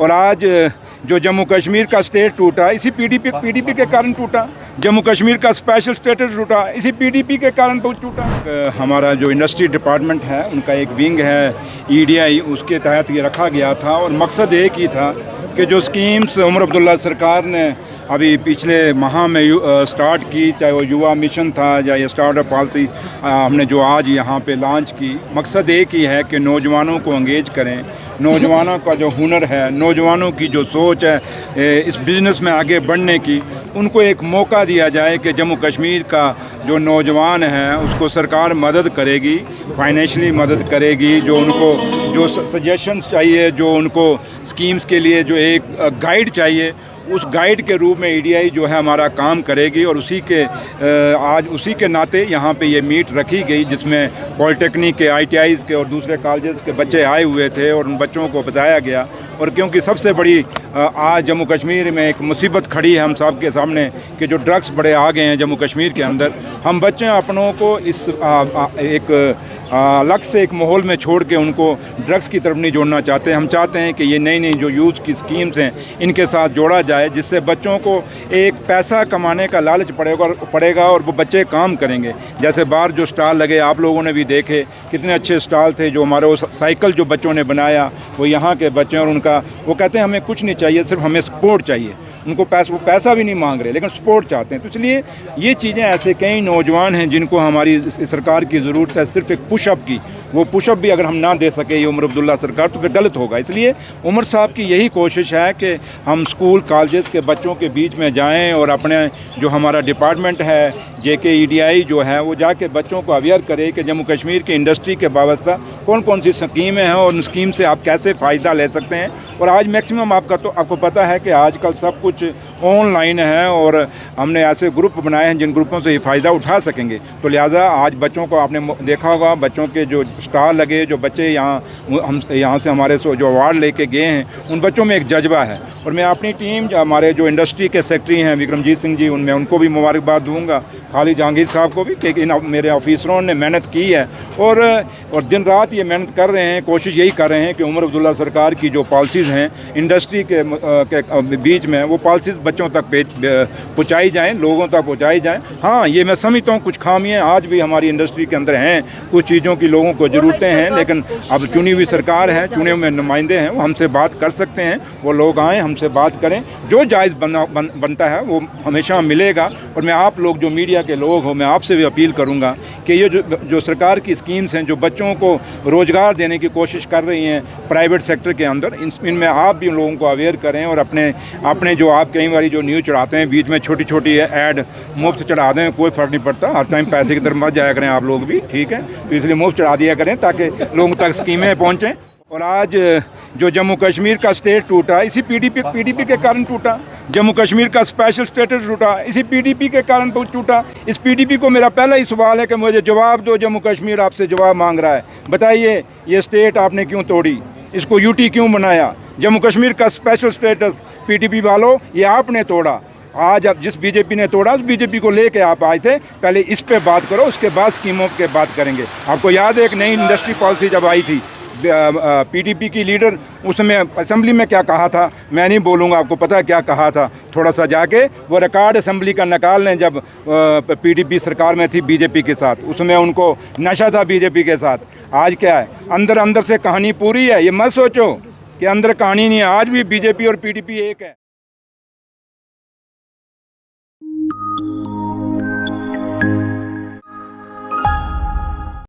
اور آج جو جموں کشمیر کا اسٹیٹ ٹوٹا اسی پی ڈی پی کے کارن ٹوٹا، جموں کشمیر کا اسپیشل اسٹیٹس ٹوٹا اسی پی ڈی پی کے کارن ٹوٹا۔ ہمارا جو انڈسٹری ڈپارٹمنٹ ہے ان کا ایک ونگ ہے EDI، اس کے تحت یہ رکھا گیا تھا اور مقصد ایک ہی تھا کہ جو اسکیمز عمر عبداللہ سرکار نے ابھی پچھلے ماہ میں سٹارٹ کی، چاہے وہ یووا مشن تھا یا یہ اسٹارٹ اپ پالیسی ہم نے جو آج یہاں پہ لانچ کی، مقصد ایک ہی ہے کہ نوجوانوں کو انگیج کریں، نوجوانوں کا جو ہنر ہے، نوجوانوں کی جو سوچ ہے اس بزنس میں آگے بڑھنے کی، ان کو ایک موقع دیا جائے کہ جموں کشمیر کا جو نوجوان ہے اس کو سرکار مدد کرے گی، فائنینشلی مدد کرے گی، جو ان کو جو سجیشنز چاہیے، جو ان کو اسکیمز کے لیے جو ایک گائیڈ چاہیے، اس گائیڈ کے روپ میں EDI جو ہے ہمارا کام کرے گی۔ اور آج اسی کے ناطے یہاں پہ یہ میٹ رکھی گئی جس میں پولیٹیکنک کے، ITIs کے اور دوسرے کالجز کے بچے آئے ہوئے تھے اور ان بچوں کو بتایا گیا۔ اور کیونکہ سب سے بڑی آج جموں کشمیر میں ایک مصیبت کھڑی ہے ہم سب کے سامنے کہ جو ڈرگس بڑے آ گئے ہیں جموں کشمیر کے اندر، ہم بچے اپنوں کو اس ایک الگ سے ایک ماحول میں چھوڑ کے ان کو ڈرگس کی طرف نہیں جوڑنا چاہتے۔ ہم چاہتے ہیں کہ یہ نئی نئی جو یوتھ کی اسکیمز ہیں ان کے ساتھ جوڑا جائے، جس سے بچوں کو ایک پیسہ کمانے کا لالچ پڑے گا اور وہ بچے کام کریں گے۔ جیسے باہر جو اسٹال لگے آپ لوگوں نے بھی دیکھے، کتنے اچھے اسٹال تھے، جو ہمارے سائیکل جو بچوں نے بنایا وہ یہاں کے بچے، اور ان کا وہ کہتے ہیں ہمیں کچھ نہیں چاہیے، صرف ہمیں سپورٹ چاہیے۔ ان کو وہ پیسہ بھی نہیں مانگ رہے لیکن سپورٹ چاہتے ہیں۔ تو اس لیے یہ چیزیں ایسے کئی نوجوان ہیں جن کو ہماری سرکار کی ضرورت ہے صرف ایک پش اپ کی، وہ پش اپ بھی اگر ہم نہ دے سکے یہ عمر عبداللہ سرکار تو پھر غلط ہوگا۔ اس لیے عمر صاحب کی یہی کوشش ہے کہ ہم اسکول کالجز کے بچوں کے بیچ میں جائیں اور اپنے جو ہمارا ڈپارٹمنٹ ہے JKEDI جو ہے وہ جا کے بچوں کو اویئر کرے کہ جموں کشمیر کی انڈسٹری کے وابستہ کون کون سی اسکیمیں ہیں اور ان اسکیم سے آپ کیسے فائدہ لے سکتے ہیں۔ اور آج میکسیمم آپ کو پتہ ہے کہ آج کل سب کچھ آن لائن ہے اور ہم نے ایسے گروپ بنائے ہیں جن گروپوں سے یہ فائدہ اٹھا سکیں گے۔ تو لہٰذا آج بچوں کو آپ نے دیکھا ہوگا، بچوں کے جو اسٹال لگے، جو بچے یہاں سے ہمارے جو ایوارڈ لے کے گئے ہیں، ان بچوں میں ایک جذبہ ہے۔ اور میں اپنی ٹیم ہمارے جو انڈسٹری کے سیکٹری ہیں وکرمجیت سنگھ جی، ان کو بھی مبارکباد دوں گا، خالد جہانگیر صاحب کو بھی، کہ میرے آفیسروں نے محنت کی ہے اور دن رات یہ محنت کر رہے ہیں، کوشش یہی کر رہے ہیں کہ عمر عبداللہ سرکار کی جو پالیسیز ہیں انڈسٹری کے بیچ میں، وہ پالیسیز بچوں تک پہنچائی جائیں، لوگوں تک پہنچائی جائیں۔ ہاں یہ میں سمجھتا ہوں کچھ خامیاں آج بھی ہماری انڈسٹری کے اندر ہیں، کچھ چیزوں کی لوگوں کو ضرورتیں ہیں، لیکن اب چنی ہوئی سرکار ہے، چنے ہوئے نمائندے ہیں، وہ ہم سے بات کر سکتے ہیں، وہ لوگ آئیں ہم سے بات کریں، جو جائز بنتا ہے وہ ہمیشہ ملے گا۔ اور میں آپ لوگ جو میڈیا کے لوگ ہو، میں آپ سے بھی اپیل کروں گا کہ یہ جو سرکار کی اسکیمز ہیں جو بچوں کو روزگار دینے کی کوشش کر رہی ہیں پرائیویٹ سیکٹر کے اندر، ان میں آپ بھی لوگوں کو اویئر کریں اور اپنے جو آپ کئی باری جو نیوز چڑھاتے ہیں بیچ میں چھوٹی چھوٹی ایڈ مفت چڑھا دیں، کوئی فرق نہیں پڑتا، ہر ٹائم پیسے کی طرف مت جایا کریں آپ لوگ بھی، ٹھیک ہے؟ تو اس لیے مفت چڑھا دیا کریں تاکہ لوگوں تک اسکیمیں پہنچیں۔ اور آج جو جموں کشمیر کا اسٹیٹ ٹوٹا اسی پی ڈی پی کے کارن ٹوٹا، جموں کشمیر کا اسپیشل اسٹیٹس ٹوٹا اسی PDP کے کارن ٹوٹا۔ اس PDP کو میرا پہلا ہی سوال ہے کہ مجھے جواب دو، جموں کشمیر آپ سے جواب مانگ رہا ہے، بتائیے یہ اسٹیٹ آپ نے کیوں توڑی، اس کو UT کیوں بنایا؟ جموں کشمیر کا اسپیشل اسٹیٹس PDP والوں یہ آپ نے توڑا۔ آج اب جس BJP نے توڑا اس BJP کو لے کے آپ آئے تھے، پہلے اس پہ بات کرو، اس کے بعد اسکیموں کے بات کریں گے۔ آپ کو یاد ہے ایک نئی انڈسٹری پالیسی جب آئی تھی، PDP کی لیڈر اس میں اسمبلی میں کیا کہا تھا، میں نہیں بولوں گا، آپ کو پتہ ہے کیا کہا تھا، تھوڑا سا جا کے وہ ریکارڈ اسمبلی کا نکال لیں جب PDP سرکار میں تھی BJP کے ساتھ، اس میں ان کو نشہ تھا BJP کے ساتھ۔ آج کیا ہے، اندر سے کہانی پوری ہے، یہ مت سوچو کہ اندر کہانی نہیں ہے، آج بھی BJP اور PDP ایک ہے۔